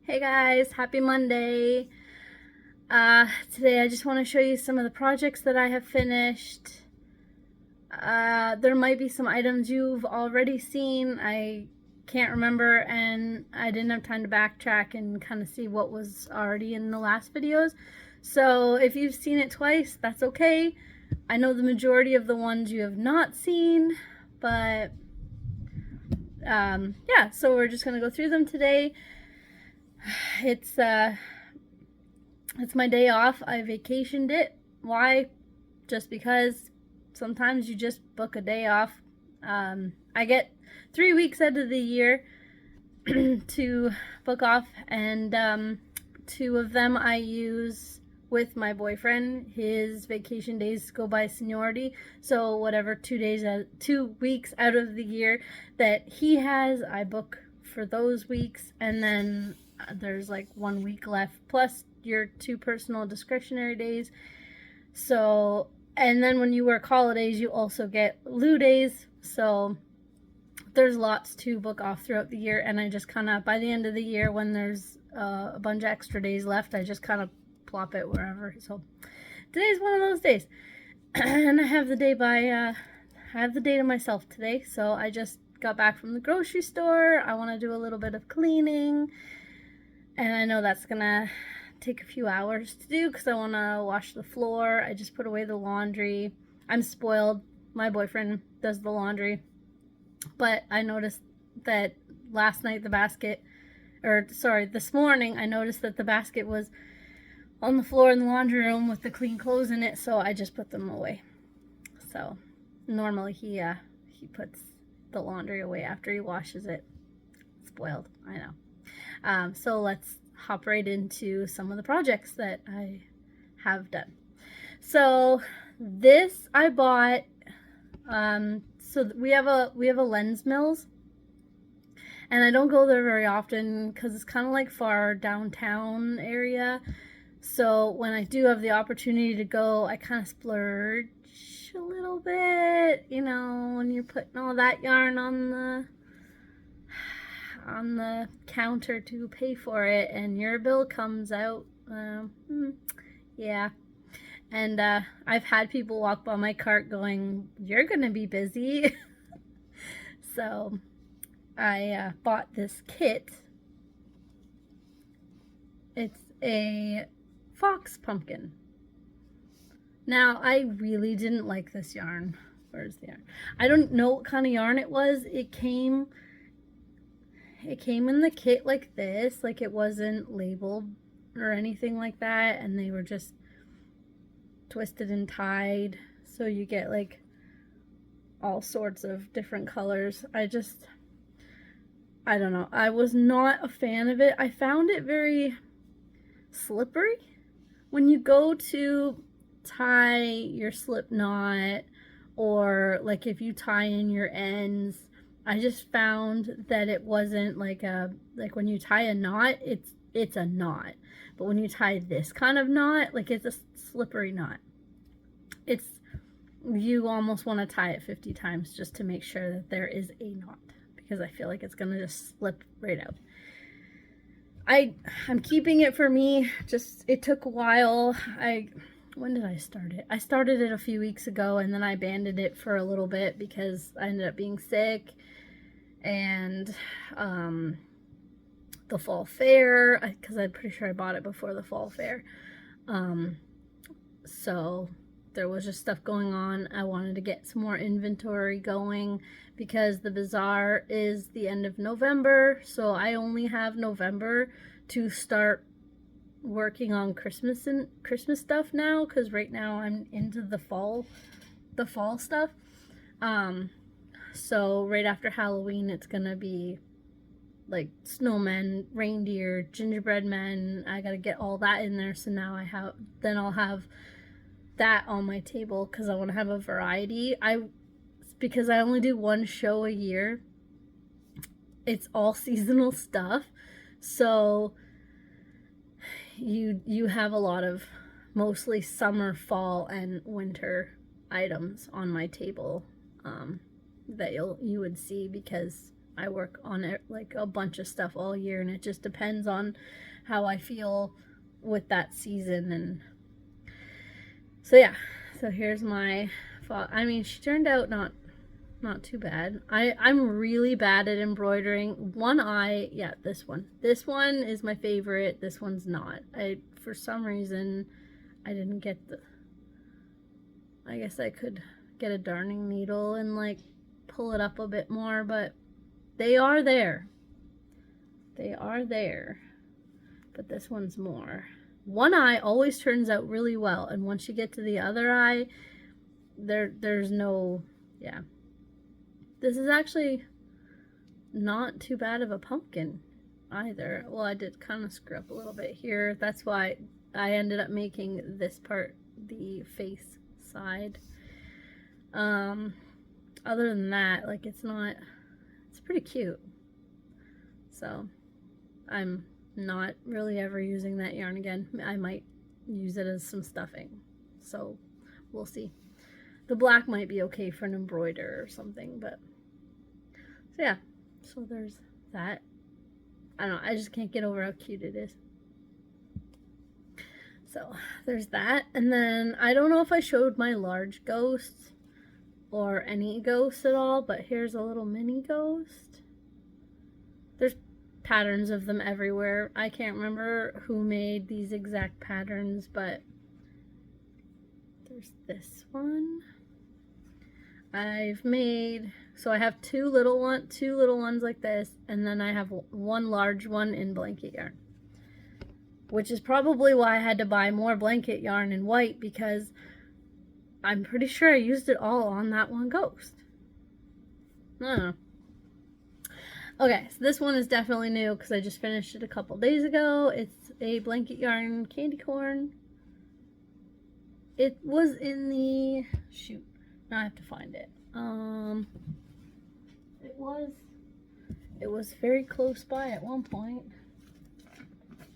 Hey guys, happy Monday. Today I just want to show you some of the projects that I have finished. There might be some items you've already seen. I can't remember and I didn't have time to backtrack and kind of see what was already in the last videos. So if you've seen it twice, that's okay. I know the majority of the ones you have not seen, but yeah, so we're just going to go through them today. It's my day off. I vacationed it. Why? Just because sometimes you just book a day off. I get 3 weeks out of the year to book off, and 2 of them I use with my boyfriend. His vacation days go by seniority, so whatever 2 weeks out of the year that he has, I book for those weeks, and then there's like 1 week left plus your 2 personal discretionary days. So, and then when you work holidays, you also get lieu days. So there's lots to book off throughout the year, and I just kind of, by the end of the year, when there's a bunch of extra days left, I just kind of plop it wherever. So today's one of those days, and I have the day to myself today. So I just got back from the grocery store. I want to do a little bit of cleaning, and I know that's gonna take a few hours to do because I want to wash the floor. I just put away the laundry. I'm spoiled. My boyfriend does the laundry, but I noticed that this morning I noticed that the basket was on the floor in the laundry room with the clean clothes in it, so I just put them away. So normally he puts the laundry away after he washes it. Spoiled, I know. So let's hop right into some of the projects that I have done. So this I bought. So we have a Lens Mills, and I don't go there very often because it's kind of like far downtown area. So when I do have the opportunity to go, I kind of splurge a little bit, you know, when you're putting all that yarn on the counter to pay for it, and your bill comes out. Yeah. And I've had people walk by my cart going, "You're gonna be busy." So I bought this kit. It's a fox pumpkin. Now, I really didn't like this yarn. Where's the yarn? I don't know what kind of yarn it was. It came in the kit like this, like it wasn't labeled or anything like that, and they were just twisted and tied, so you get like all sorts of different colors. I don't know. I was not a fan of it. I found it very slippery. When you go to tie your slip knot, or like if you tie in your ends, I just found that it wasn't like when you tie a knot, it's a knot. But when you tie this kind of knot, like it's a slippery knot. You almost want to tie it 50 times just to make sure that there is a knot, because I feel like it's gonna just slip right out. I'm keeping it for me. Just, it took a while. When did I start it? I started it a few weeks ago, and then I abandoned it for a little bit because I ended up being sick, and the fall fair, because I'm pretty sure I bought it before the fall fair. So there was just stuff going on. I wanted to get some more inventory going because the bazaar is the end of November, so I only have November to start working on Christmas stuff now, because right now I'm into the fall stuff. So right after Halloween, it's gonna be like snowmen, reindeer, gingerbread men. I gotta get all that in there, so now I'll have that on my table because I want to have a variety. Because I only do one show a year, it's all seasonal stuff, so you have a lot of mostly summer, fall, and winter items on my table that you would see, because I work on it like a bunch of stuff all year, and it just depends on how I feel with that season. And so yeah, so here's my fall. I mean, she turned out not too bad. I'm really bad at embroidering. One eye, yeah, this one is my favorite. This one's not. For some reason I didn't get the, I guess I could get a darning needle and like pull it up a bit more, but they are there. They are there. But this one's more. One eye always turns out really well, and once you get to the other eye, there's no, yeah. This is actually not too bad of a pumpkin either. Well, I did kind of screw up a little bit here. That's why I ended up making this part the face side. Other than that, like, it's pretty cute. So I'm not really ever using that yarn again. I might use it as some stuffing, so we'll see. The black might be okay for an embroider or something, but so yeah, so there's that. I don't know, I just can't get over how cute it is. So there's that. And then I don't know if I showed my large ghosts or any ghosts at all, but here's a little mini ghost. There's patterns of them everywhere. I can't remember who made these exact patterns, but there's this one. I've made, so I have two little ones like this, and then I have one large one in blanket yarn, which is probably why I had to buy more blanket yarn in white, because I'm pretty sure I used it all on that one ghost. I don't know. Okay, so this one is definitely new because I just finished it a couple days ago. It's a blanket yarn candy corn. It was in the, shoot, now I have to find it. It was very close by at one point.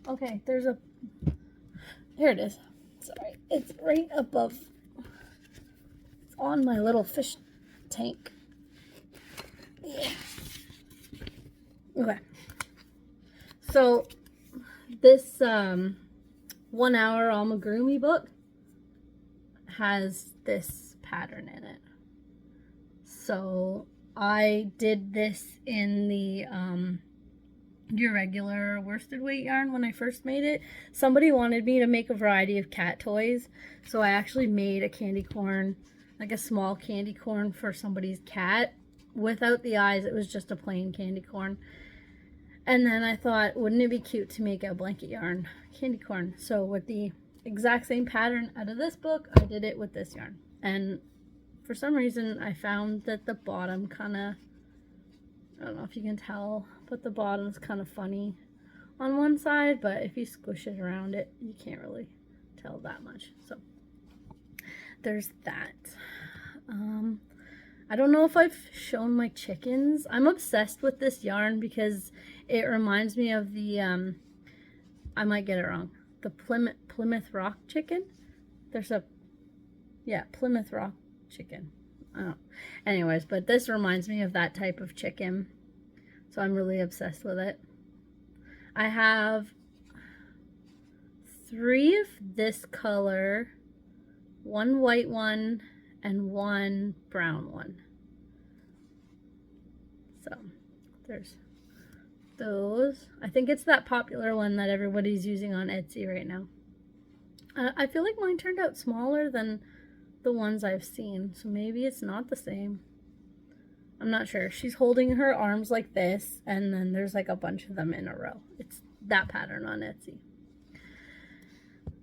Okay, there's a, here it is. Sorry, it's right above, it's on my little fish tank. Yeah. Okay. So this 1 Hour Amigurumi book has this pattern in it. So I did this in the your regular worsted weight yarn when I first made it. Somebody wanted me to make a variety of cat toys, so I actually made a candy corn, like a small candy corn for somebody's cat without the eyes. It was just a plain candy corn. And then I thought, wouldn't it be cute to make a blanket yarn candy corn? So with the exact same pattern out of this book, I did it with this yarn. And for some reason, I found that the bottom kind of, I don't know if you can tell, but the bottom's kind of funny on one side, but if you squish it around it, you can't really tell that much. So there's that. I don't know if I've shown my chickens. I'm obsessed with this yarn because it reminds me of the, I might get it wrong, the Plymouth Rock chicken. There's a, yeah, Plymouth Rock chicken. I don't know. Anyways, but this reminds me of that type of chicken. So I'm really obsessed with it. I have 3 of this color, 1 white one, and 1 brown one. So there's those. I think it's that popular one that everybody's using on Etsy right now. I feel like mine turned out smaller than the ones I've seen, so maybe it's not the same. I'm not sure. She's holding her arms like this, and then there's like a bunch of them in a row. It's that pattern on Etsy.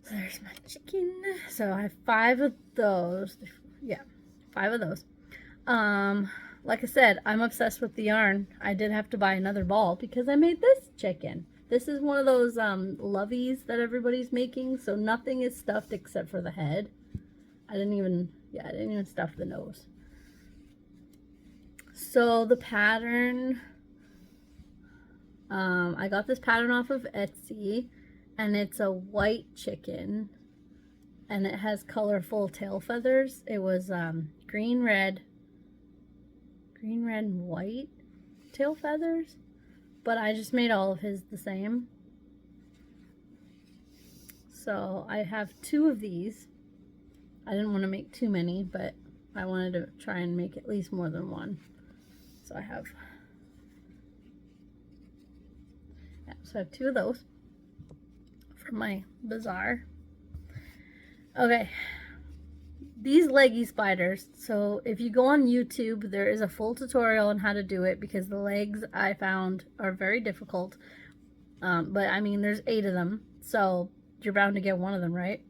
So there's my chicken. So I have 5 of those. Yeah, 5 of those. Like I said, I'm obsessed with the yarn. I did have to buy another ball because I made this chicken. This is one of those loveys that everybody's making, so nothing is stuffed except for the head. I didn't even stuff the nose. So the pattern, I got this pattern off of Etsy, and it's a white chicken, and it has colorful tail feathers. It was green, red, and white. tail feathers, but I just made all of his the same. So I have 2 of these. I didn't want to make too many, but I wanted to try and make at least more than one. So I have 2 of those for my bazaar. Okay, these leggy spiders. So if you go on YouTube, there is a full tutorial on how to do it, because the legs I found are very difficult. But I mean, there's 8 of them, so you're bound to get one of them right.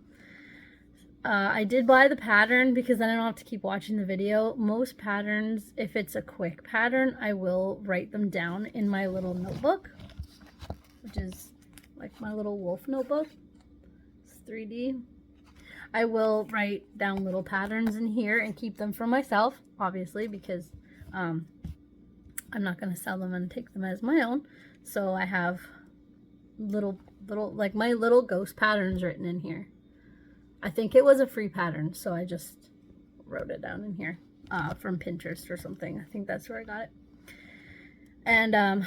I did buy the pattern because then I don't have to keep watching the video. Most patterns, if it's a quick pattern, I will write them down in my little notebook, which is like my little wolf notebook. It's 3D. I will write down little patterns in here and keep them for myself, obviously, because I'm not going to sell them and take them as my own. So I have little like my little ghost patterns written in here. I think it was a free pattern, so I just wrote it down in here from Pinterest or something. I think that's where I got it. And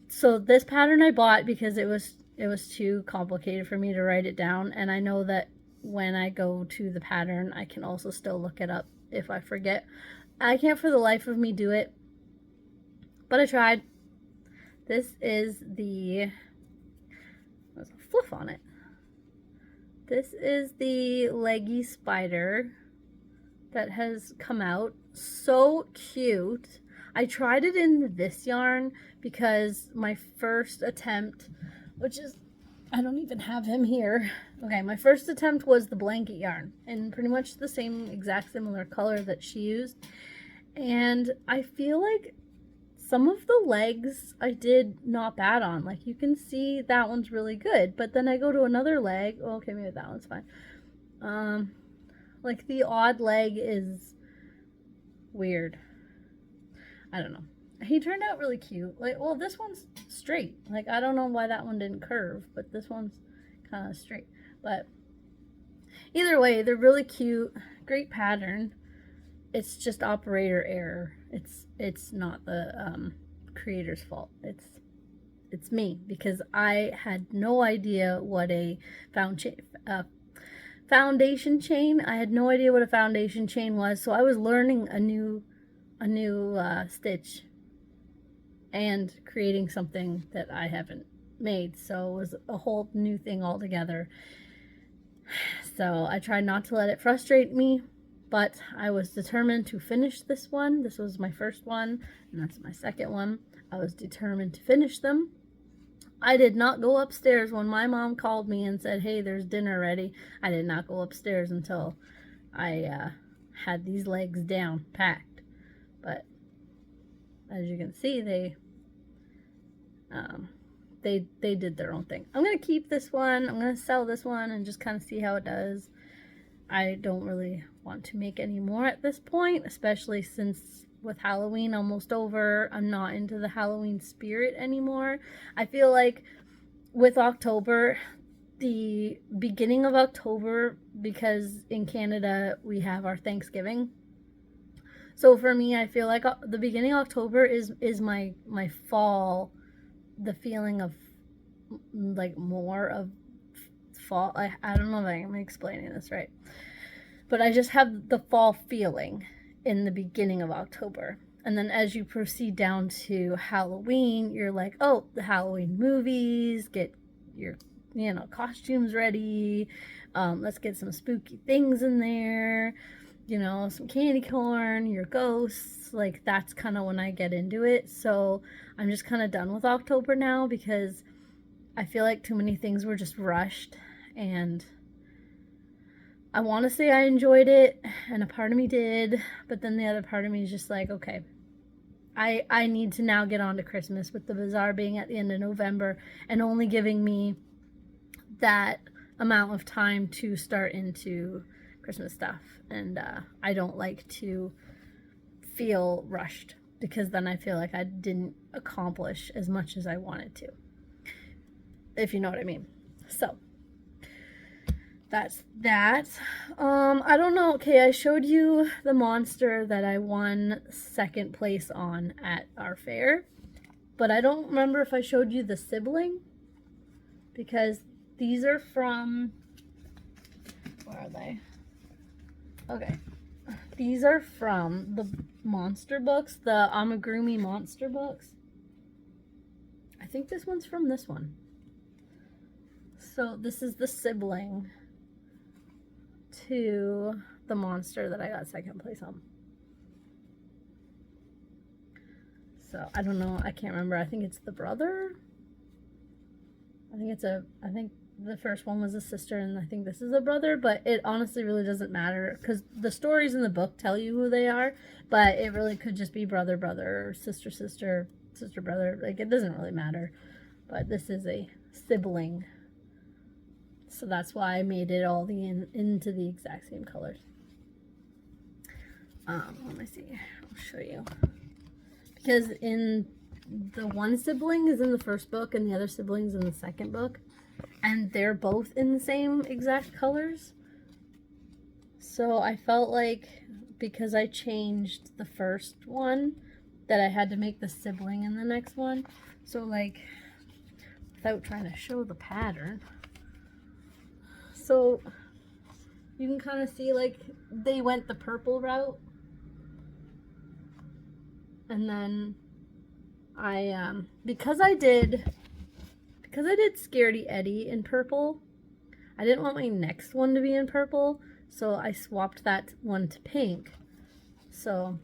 so this pattern I bought because it was too complicated for me to write it down, and I know that when I go to the pattern, I can also still look it up if I forget. I can't for the life of me do it, but I tried. This is the, there's a fluff on it. This is the leggy spider that has come out. So cute. I tried it in this yarn because my first attempt, which is, I don't even have him here. Okay, my first attempt was the blanket yarn in pretty much the same exact similar color that she used. And I feel like some of the legs I did not bad on. Like, you can see that one's really good, but then I go to another leg. Oh, okay, maybe that one's fine. Like the odd leg is weird. I don't know. He turned out really cute. Like, well, this one's straight. Like, I don't know why that one didn't curve, but this one's kind of straight. But either way, they're really cute. Great pattern. It's just operator error. It's not the creator's fault. It's me, because I had no idea what a foundation chain. I had no idea what a foundation chain was, so I was learning a new stitch and creating something that I haven't made. So it was a whole new thing altogether. So I tried not to let it frustrate me, but I was determined to finish this one. This was my first one, and that's my second one. I was determined to finish them. I did not go upstairs when my mom called me and said, hey, there's dinner ready. I did not go upstairs until I had these legs down, packed. But as you can see, they did their own thing. I'm going to keep this one. I'm going to sell this one and just kind of see how it does. I don't really want to make any more at this point, especially since with Halloween almost over, I'm not into the Halloween spirit anymore. I feel like with October, the beginning of October, because in Canada we have our Thanksgiving. So for me, I feel like the beginning of October is my fall, the feeling of like more of fall. I don't know if I'm explaining this right, but I just have the fall feeling in the beginning of October. And then as you proceed down to Halloween, you're like, oh, the Halloween movies, get your costumes ready, let's get some spooky things in there, some candy corn, your ghosts. Like, that's kind of when I get into it. So I'm just kind of done with October now, because I feel like too many things were just rushed, and I want to say I enjoyed it, and a part of me did, but then the other part of me is just like, okay, I need to now get on to Christmas, with the bazaar being at the end of November and only giving me that amount of time to start into Christmas stuff. And I don't like to feel rushed, because then I feel like I didn't accomplish as much as I wanted to, if you know what I mean. So that's that. I don't know. Okay, I showed you the monster that I won second place on at our fair. but I don't remember if I showed you the sibling, because these are from, where are they? Okay. These are from the monster books, the Amigurumi monster books. I think this one's from this one. So this is the sibling to the monster that I got second place on. So I don't know, I can't remember. I think it's the brother. I think the first one was a sister, and I think this is a brother, but it honestly really doesn't matter because the stories in the book tell you who they are, but it really could just be brother, brother, or sister, sister, sister, brother. Like, it doesn't really matter. But this is a sibling. So that's why I made it all into the exact same colors. Let me see. I'll show you. Because in the one sibling is in the first book and the other sibling's in the second book. And they're both in the same exact colors. So I felt like because I changed the first one that I had to make the sibling in the next one. So like, without trying to show the pattern. So you can kind of see like they went the purple route. And then because I did Scaredy Eddie in purple, I didn't want my next one to be in purple, so I swapped that one to pink. So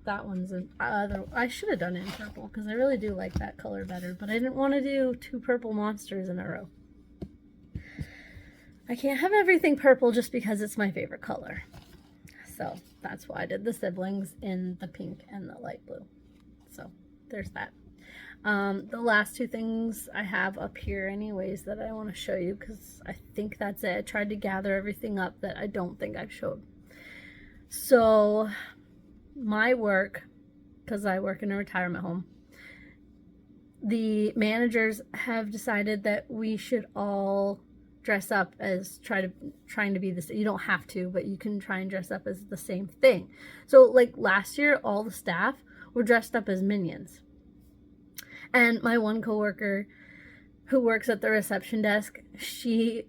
that one's I should have done it in purple because I really do like that color better, but I didn't want to do 2 purple monsters in a row. I can't have everything purple just because it's my favorite color. So that's why I did the siblings in the pink and the light blue. So there's that. The last 2 things I have up here anyways that I want to show you because I think that's it. I tried to gather everything up that I don't think I've showed. So my work, because I work in a retirement home, the managers have decided that we should all dress up as trying to be this. You don't have to, but you can try and dress up as the same thing. So like last year, all the staff were dressed up as minions. And my one coworker who works at the reception desk, she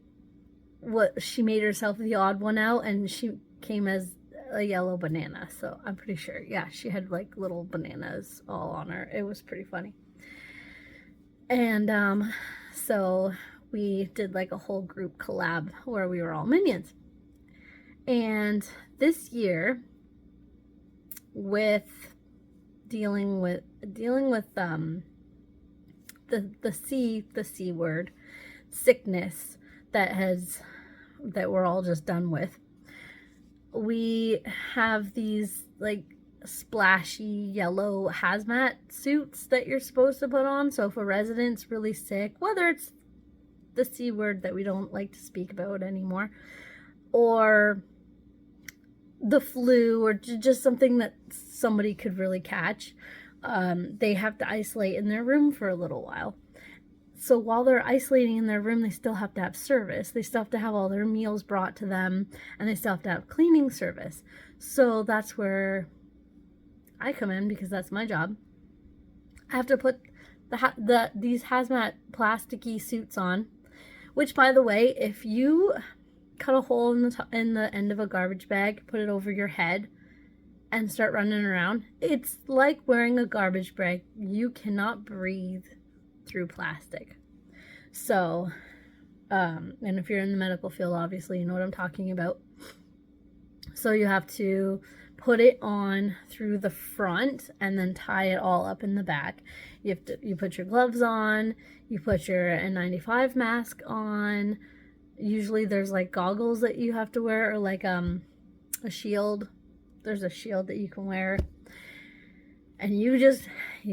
made herself the odd one out, and she came as a yellow banana. So I'm pretty sure, yeah, she had like little bananas all on her. It was pretty funny. And so we did like a whole group collab where we were all minions. And this year, with dealing with the C word, sickness that we're all just done with, we have these like splashy yellow hazmat suits that you're supposed to put on. So if a resident's really sick, whether it's the C word that we don't like to speak about anymore, or the flu, or just something that somebody could really catch, they have to isolate in their room for a little while. So while they're isolating in their room, they still have to have service. They still have to have all their meals brought to them, and they still have to have cleaning service. So that's where I come in, because that's my job. I have to put these hazmat plasticky suits on, which, by the way, if you cut a hole in the end of a garbage bag, put it over your head, and start running around, it's like wearing a garbage bag. You cannot breathe through plastic. So, and if you're in the medical field, obviously you know what I'm talking about. So you have to put it on through the front and then tie it all up in the back. You put your gloves on, you put your N95 mask on. Usually there's like goggles that you have to wear, or like a shield. There's a shield that you can wear. And you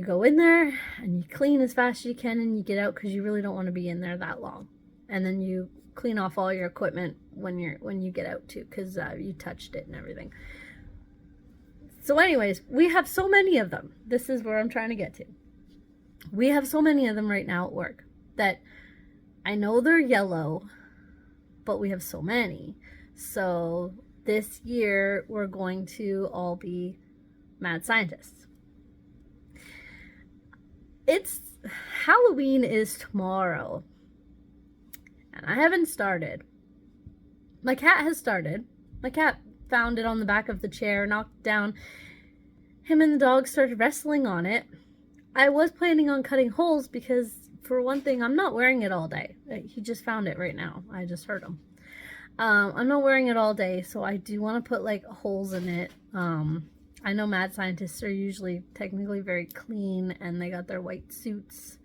go in there and you clean as fast as you can, and you get out because you really don't want to be in there that long. And then you clean off all your equipment when you get out too, because you touched it and everything. So anyways, we have so many of them. This is where I'm trying to get to. We have so many of them right now at work that I know they're yellow, but we have so many. So this year we're going to all be mad scientists. it's Halloween is tomorrow. And I haven't started. My cat has started. My cat found it on the back of the chair, knocked down. Him and the dog started wrestling on it. I was planning on cutting holes because, for one thing, I'm not wearing it all day. He just found it right now. I just heard him. I'm not wearing it all day, so I do want to put like holes in it. I know mad scientists are usually technically very clean and they got their white suits,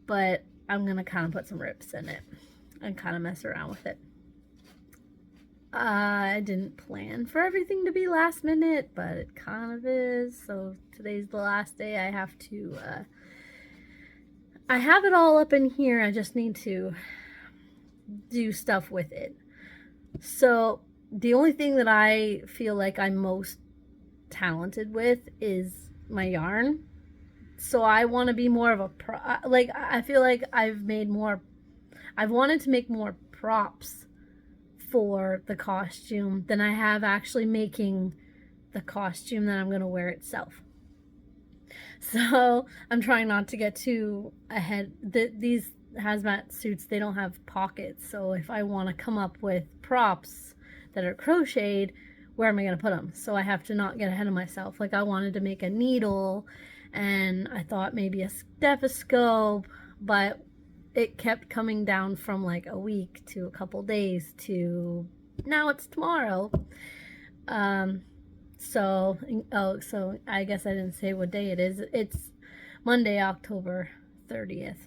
but I'm gonna kind of put some rips in it and kind of mess around with it. I didn't plan for everything to be last minute, but it kind of is. So today's the last day. I have to, I have it all up in here. I just need to do stuff with it. So the only thing that I feel like I'm most talented with is my yarn. So I want to be more of a like I feel like I've wanted to make more props for the costume than I have actually making the costume that I'm going to wear itself. So I'm trying not to get too ahead. These hazmat suits, they don't have pockets, so if I want to come up with props that are crocheted, where am I going to put them? So I have to not get ahead of myself. Like I wanted to make a needle, and I thought maybe a stethoscope, but it kept coming down from like a week to a couple days to now it's tomorrow. So I guess I didn't say what day it is. It's Monday, October 30th.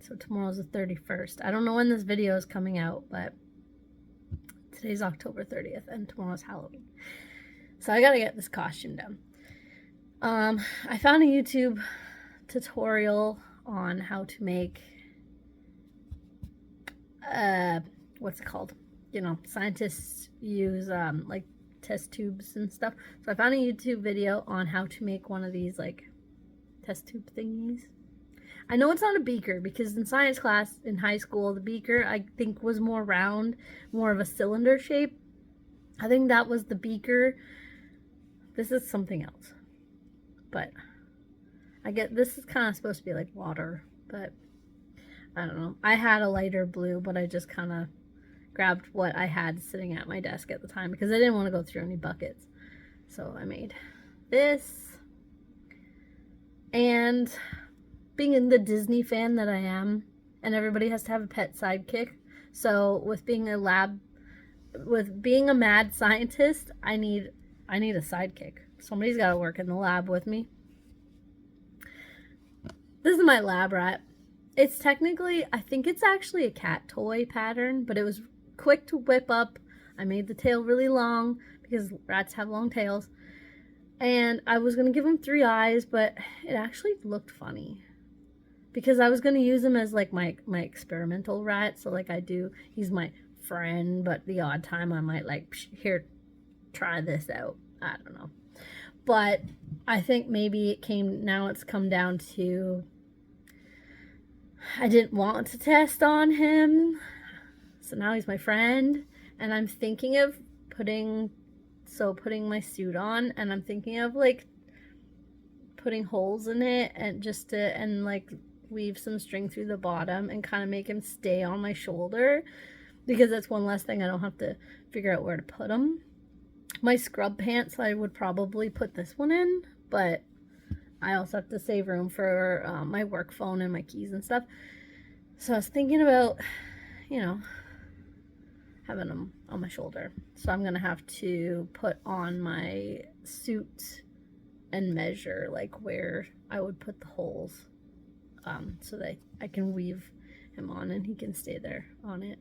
So tomorrow's the 31st. I don't know when this video is coming out, but today's October 30th and tomorrow's Halloween. So I gotta get this costume done. I found a YouTube tutorial on how to make what's it called? You know, scientists use like test tubes and stuff. So I found a YouTube video on how to make one of these like test tube thingies. I know it's not a beaker because in science class in high school, the beaker I think was more round, more of a cylinder shape. I think that was the beaker. This is something else. But I get this is kind of supposed to be like water, but I don't know. I had a lighter blue, but I just kind of grabbed what I had sitting at my desk at the time because I didn't want to go through any buckets. So I made this. And being in the Disney fan that I am, and everybody has to have a pet sidekick. So with being a mad scientist, I need a sidekick. Somebody's got to work in the lab with me. This is my lab rat. It's technically, I think it's actually a cat toy pattern, but it was quick to whip up. I made the tail really long because rats have long tails. And I was going to give him 3 eyes, but it actually looked funny. Because I was going to use him as like my experimental rat. So like he's my friend, but the odd time I might like, here, try this out. I don't know. But I think maybe it's come down to, I didn't want to test on him. So now he's my friend. And I'm thinking of putting my suit on, and I'm thinking of like putting holes in it and like weave some string through the bottom and kind of make him stay on my shoulder, because that's one less thing I don't have to figure out where to put him. My scrub pants, I would probably put this one in, but I also have to save room for my work phone and my keys and stuff. So I was thinking about, you know, having them on my shoulder. So I'm gonna have to put on my suit and measure like where I would put the holes, so that I can weave him on and he can stay there on it.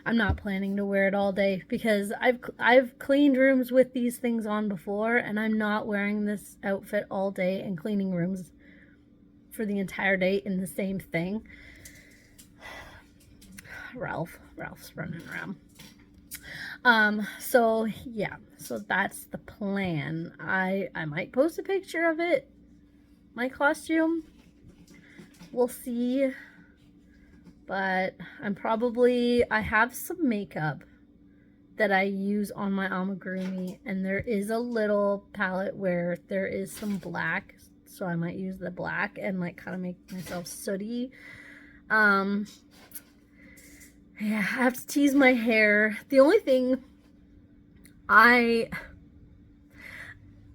I'm not planning to wear it all day because I've cleaned rooms with these things on before, and I'm not wearing this outfit all day and cleaning rooms for the entire day in the same thing. Ralph's running around. So yeah, so that's the plan. I might post a picture of it, my costume. We'll see. But I have some makeup that I use on my amigurumi, and there is a little palette where there is some black so I might use the black and like kind of make myself sooty. Yeah, I have to tease my hair. The only thing I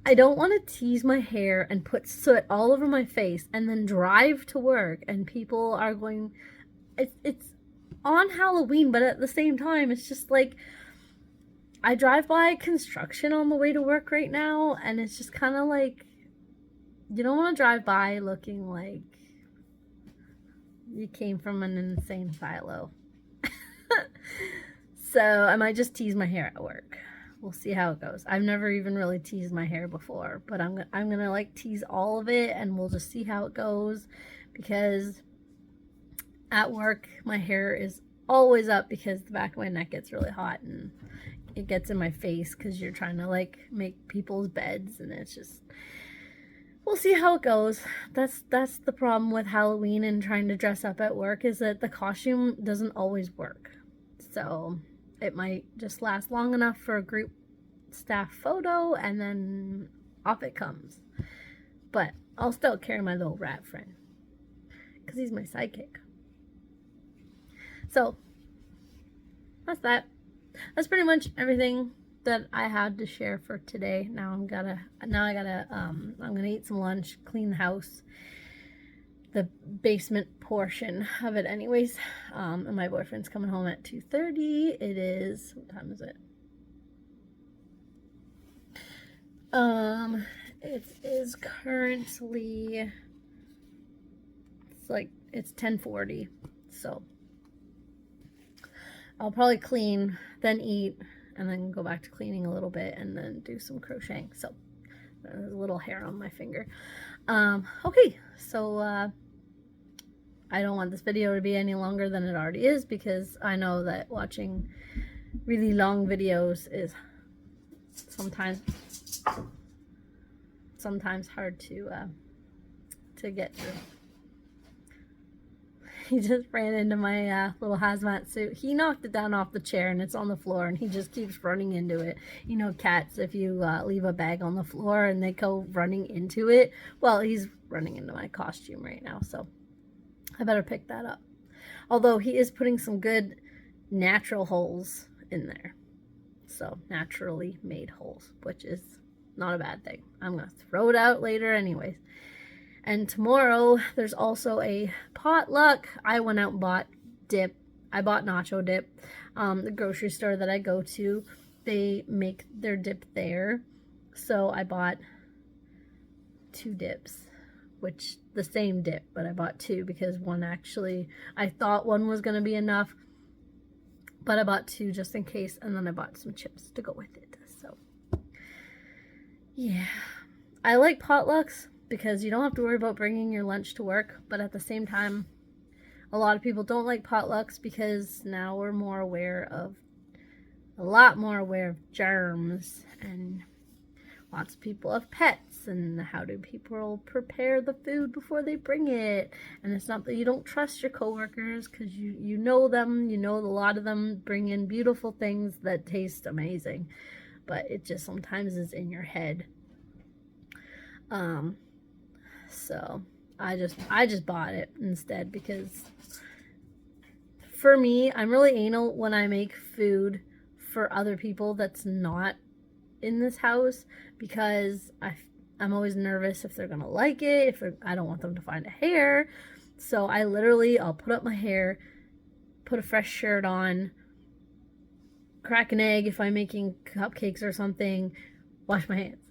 don't want to tease my hair and put soot all over my face and then drive to work and people are going, it's on Halloween, but at the same time it's just like I drive by construction on the way to work right now, and it's just kind of like you don't want to drive by looking like you came from an insane silo. So I might just tease my hair at work. We'll see how it goes. I've never even really teased my hair before, but I'm gonna like tease all of it, and we'll just see how it goes, because at work my hair is always up because the back of my neck gets really hot and it gets in my face because you're trying to like make people's beds, and it's just, we'll see how it goes. That's the problem with Halloween and trying to dress up at work, is that the costume doesn't always work. So it might just last long enough for a group staff photo and then off it comes. But I'll still carry my little rat friend because he's my sidekick. So that's that. That's pretty much everything that I had to share for today. I'm gonna eat some lunch, clean the house, the basement portion of it anyways. And my boyfriend's coming home at 2:30. It is, what time is it? It is currently, it's 10:40. So I'll probably clean, then eat, and then go back to cleaning a little bit, and then do some crocheting. So there's a little hair on my finger. Okay, so I don't want this video to be any longer than it already is, because I know that watching really long videos is sometimes hard to get through. He just ran into my little hazmat suit. He knocked it down off the chair and it's on the floor, and he just keeps running into it. You know, cats, if you leave a bag on the floor and they go running into it, well, he's running into my costume right now, so I better pick that up. Although he is putting some good natural holes in there. So naturally made holes, which is not a bad thing. I'm going to throw it out later anyways. And tomorrow there's also a potluck. I went out and bought dip. I bought nacho dip. The grocery store that I go to, they make their dip there. So I bought 2 dips, which the same dip, but I bought 2 because one actually, I thought one was going to be enough, but I bought 2 just in case, and then I bought some chips to go with it. So yeah, I like potlucks because you don't have to worry about bringing your lunch to work, but at the same time, a lot of people don't like potlucks because now we're more aware of, a lot more aware of germs, and lots of people have pets, and how do people prepare the food before they bring it? And it's not that you don't trust your coworkers, because you know them, you know a lot of them bring in beautiful things that taste amazing, but it just sometimes is in your head. So I just bought it instead, because for me, I'm really anal when I make food for other people that's not in this house, because I'm always nervous if they're gonna like it, I don't want them to find a hair. So I'll put up my hair, put a fresh shirt on, crack an egg if I'm making cupcakes or something, wash my hands.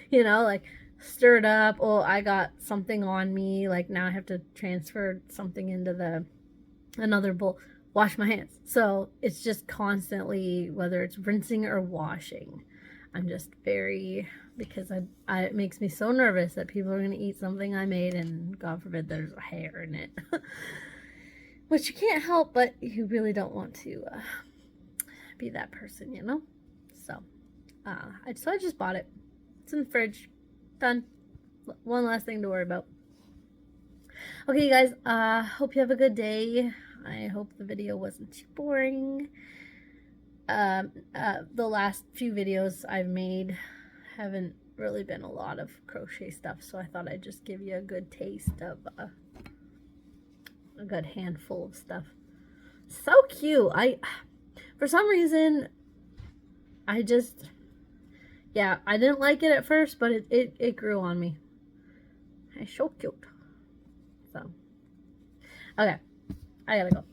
You know, like stir it up. Oh, I got something on me, like now I have to transfer something into another bowl, wash my hands. So it's just constantly, whether it's rinsing or washing, I'm just very, because it makes me so nervous that people are going to eat something I made and God forbid there's a hair in it. Which you can't help, but you really don't want to be that person, you know? So I just bought it. It's in the fridge. Done. One last thing to worry about. Okay, you guys, hope you have a good day. I hope the video wasn't too boring. The last few videos I've made haven't really been a lot of crochet stuff, so I thought I'd just give you a good taste of a good handful of stuff. So cute. For some reason, I just, yeah, I didn't like it at first, but it grew on me. It's so cute. So, okay, I gotta go.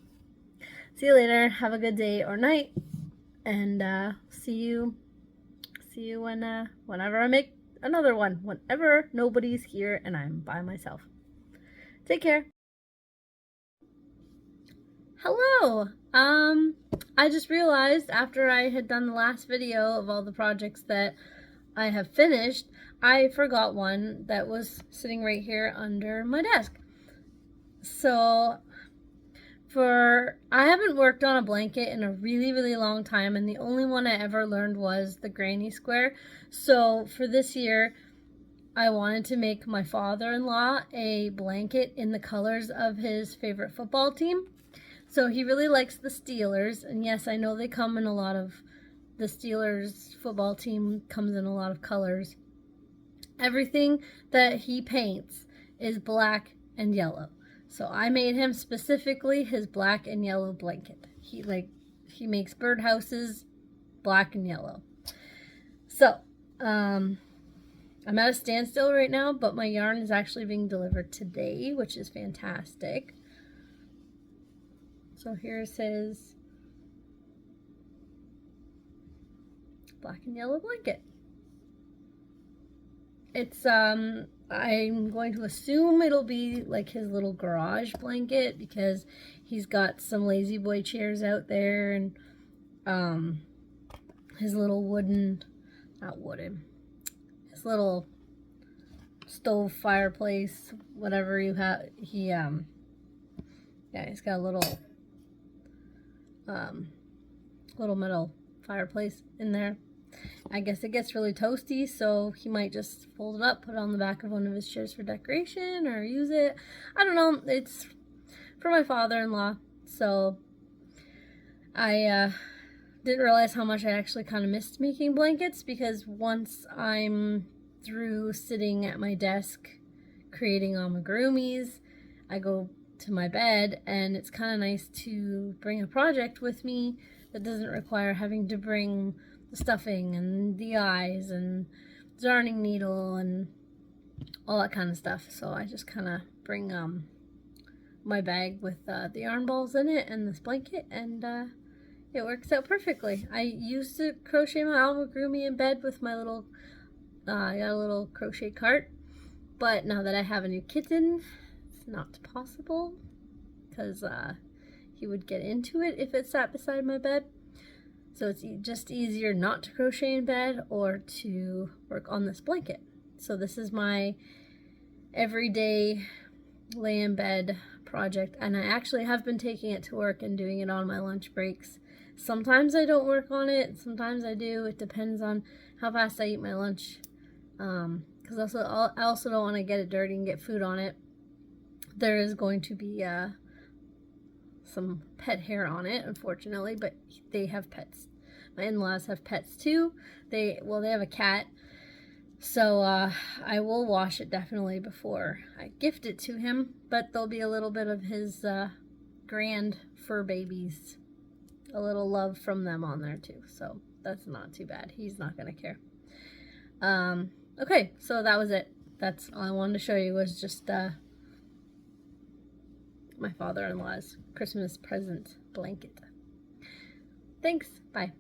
See you later. Have a good day or night, and see you when whenever I make another one. Whenever nobody's here and I'm by myself. Take care. Hello. I just realized after I had done the last video of all the projects that I have finished, I forgot one that was sitting right here under my desk. So I haven't worked on a blanket in a really long time, and the only one I ever learned was the granny square. So for this year, I wanted to make my father-in-law a blanket in the colors of his favorite football team. So he really likes the Steelers, and yes, I know they come in a lot of, the Steelers football team comes in a lot of colors. Everything that he paints is black and yellow. So I made him specifically his black and yellow blanket. He makes birdhouses black and yellow. So, I'm at a standstill right now, but my yarn is actually being delivered today, which is fantastic. So here's his black and yellow blanket. It's, I'm going to assume it'll be like his little garage blanket, because he's got some lazy boy chairs out there, and his little his little stove fireplace, whatever you have, yeah, he's got a little metal fireplace in there. I guess it gets really toasty, so he might just fold it up, put it on the back of one of his chairs for decoration, or use it. I don't know. It's for my father-in-law, so I didn't realize how much I actually kind of missed making blankets, because once I'm through sitting at my desk creating amigurumis, I go to my bed, and it's kind of nice to bring a project with me that doesn't require having to bring the stuffing and the eyes and darning needle and all that kind of stuff. So I just kind of bring my bag with the yarn balls in it and this blanket, and it works out perfectly. I used to crochet my amigurumi in bed with my little I got a little crochet cart, but now that I have a new kitten, it's not possible, because he would get into it if it sat beside my bed. So it's just easier not to crochet in bed or to work on this blanket. So this is my everyday lay in bed project, and I actually have been taking it to work and doing it on my lunch breaks. Sometimes I don't work on it, sometimes I do. It depends on how fast I eat my lunch, because I also don't want to get it dirty and get food on it. There is going to be some pet hair on it, unfortunately, but they have pets. My in-laws have pets too. They have a cat, so I will wash it definitely before I gift it to him, but there'll be a little bit of his grand fur babies, a little love from them on there too, so that's not too bad. He's not gonna care. Okay, so that was it. That's all I wanted to show you, was just my father-in-law's Christmas present blanket. Thanks. Bye.